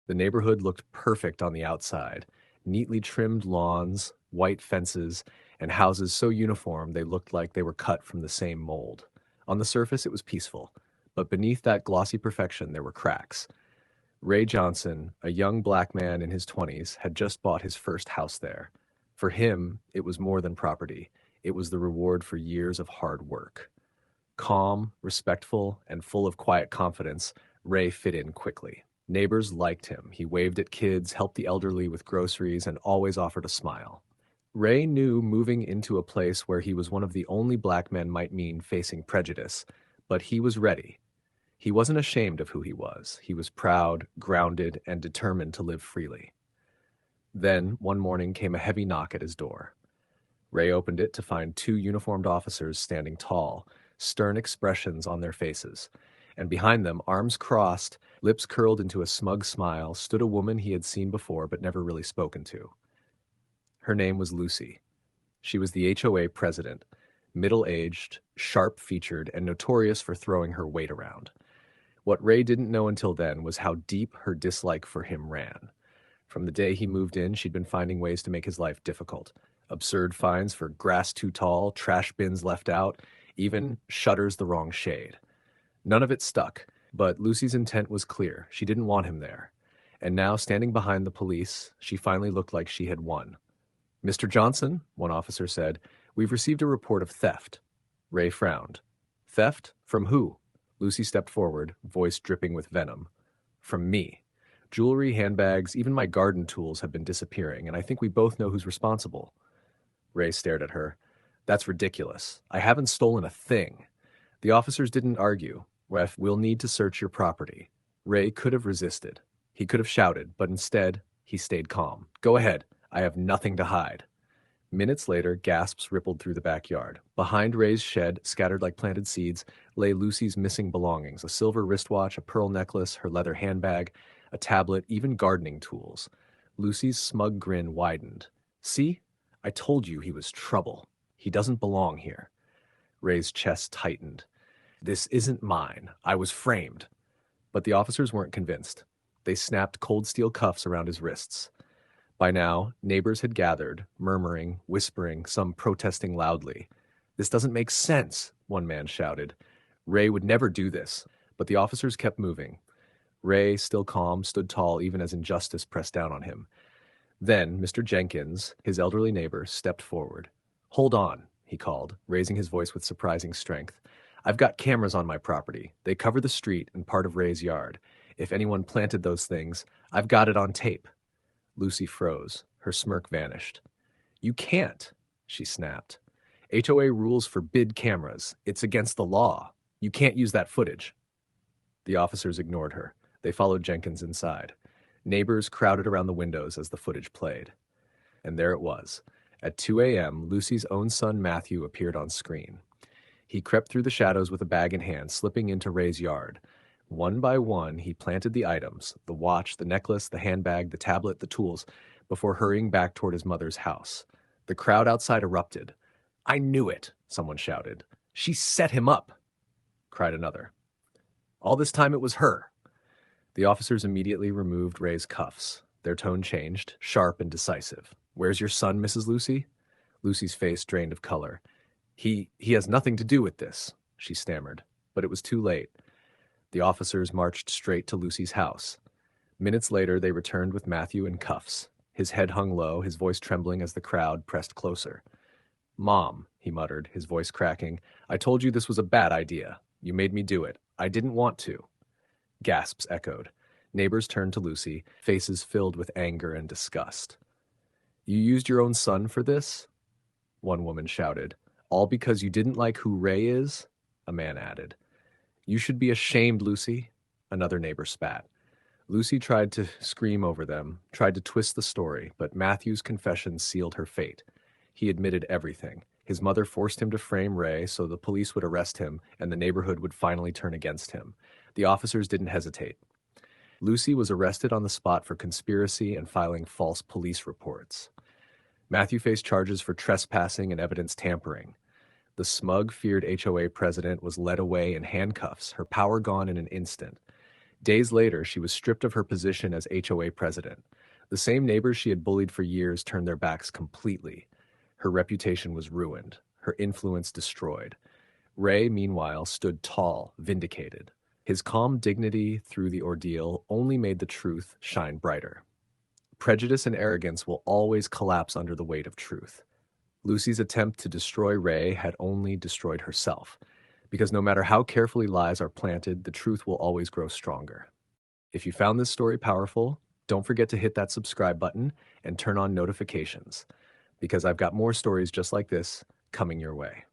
The neighborhood looked perfect on the outside. Neatly trimmed lawns, white fences, and houses so uniform they looked like they were cut from the same mold. On the surface, it was peaceful, but beneath that glossy perfection, there were cracks. Ray Johnson, a young black man in his 20s, had just bought his first house there. For him, it was more than property. It was the reward for years of hard work. Calm, respectful, and full of quiet confidence, Ray fit in quickly. Neighbors liked him. He waved at kids, helped the elderly with groceries, and always offered a smile. Ray knew moving into a place where he was one of the only black men might mean facing prejudice, but he was ready. He wasn't ashamed of who he was. He was proud, grounded, and determined to live freely. Then, one morning, came a heavy knock at his door. Ray opened it to find two uniformed officers standing tall, stern expressions on their faces. And behind them, arms crossed, lips curled into a smug smile, stood a woman he had seen before but never really spoken to. Her name was Lucy. She was the HOA president, middle-aged, sharp-featured, and notorious for throwing her weight around. What Ray didn't know until then was how deep her dislike for him ran. From the day he moved in, she'd been finding ways to make his life difficult. Absurd fines for grass too tall, trash bins left out, even shutters the wrong shade. None of it stuck, but Lucy's intent was clear. She didn't want him there. And now, standing behind the police, she finally looked like she had won. "Mr. Johnson," one officer said, "we've received a report of theft." Ray frowned. "Theft? From who?" Lucy stepped forward, voice dripping with venom. "From me. Jewelry, handbags, even my garden tools have been disappearing, and I think we both know who's responsible." Ray stared at her. "That's ridiculous. I haven't stolen a thing." The officers didn't argue. "Ref, we'll need to search your property." Ray could have resisted. He could have shouted, but instead, he stayed calm. "Go ahead. I have nothing to hide." Minutes later, gasps rippled through the backyard. Behind Ray's shed, scattered like planted seeds, lay Lucy's missing belongings: a silver wristwatch, a pearl necklace, her leather handbag, a tablet, even gardening tools. Lucy's smug grin widened. "See? I told you he was trouble. He doesn't belong here." Ray's chest tightened. "This isn't mine. I was framed." But the officers weren't convinced. They snapped cold steel cuffs around his wrists. By now, neighbors had gathered, murmuring, whispering, some protesting loudly. "This doesn't make sense," one man shouted. "Ray would never do this." But the officers kept moving. Ray, still calm, stood tall even as injustice pressed down on him. Then Mr. Jenkins, his elderly neighbor, stepped forward. "Hold on," he called, raising his voice with surprising strength. "I've got cameras on my property. They cover the street and part of Ray's yard. If anyone planted those things, I've got it on tape." Lucy froze. Her smirk vanished. "You can't," she snapped. "HOA rules forbid cameras. It's against the law. You can't use that footage." The officers ignored her. They followed Jenkins inside. Neighbors crowded around the windows as the footage played. And there it was. At 2 a.m., Lucy's own son Matthew appeared on screen. He crept through the shadows with a bag in hand, slipping into Ray's yard. One by one, he planted the items: the watch, the necklace, the handbag, the tablet, the tools, before hurrying back toward his mother's house. The crowd outside erupted. "I knew it," someone shouted. "She set him up," cried another. "All this time it was her." The officers immediately removed Ray's cuffs. Their tone changed, sharp and decisive. "Where's your son, Mrs. Lucy?" Lucy's face drained of color. He has nothing to do with this," she stammered. But it was too late. The officers marched straight to Lucy's house. Minutes later, they returned with Matthew in cuffs. His head hung low, his voice trembling as the crowd pressed closer. "Mom," he muttered, his voice cracking, "I told you this was a bad idea. You made me do it. I didn't want to." Gasps echoed. Neighbors turned to Lucy, faces filled with anger and disgust. "You used your own son for this?" one woman shouted. "All because you didn't like who Ray is?" a man added. "You should be ashamed, Lucy," another neighbor spat. Lucy tried to scream over them, tried to twist the story, but Matthew's confession sealed her fate. He admitted everything. His mother forced him to frame Ray so the police would arrest him and the neighborhood would finally turn against him. The officers didn't hesitate. Lucy was arrested on the spot for conspiracy and filing false police reports. Matthew faced charges for trespassing and evidence tampering. The smug, feared HOA president was led away in handcuffs, her power gone in an instant. Days later, she was stripped of her position as HOA president. The same neighbors she had bullied for years turned their backs completely. Her reputation was ruined, her influence destroyed. Ray, meanwhile, stood tall, vindicated. His calm dignity through the ordeal only made the truth shine brighter. Prejudice and arrogance will always collapse under the weight of truth. Lucy's attempt to destroy Ray had only destroyed herself, because no matter how carefully lies are planted, the truth will always grow stronger. If you found this story powerful, don't forget to hit that subscribe button and turn on notifications, because I've got more stories just like this coming your way.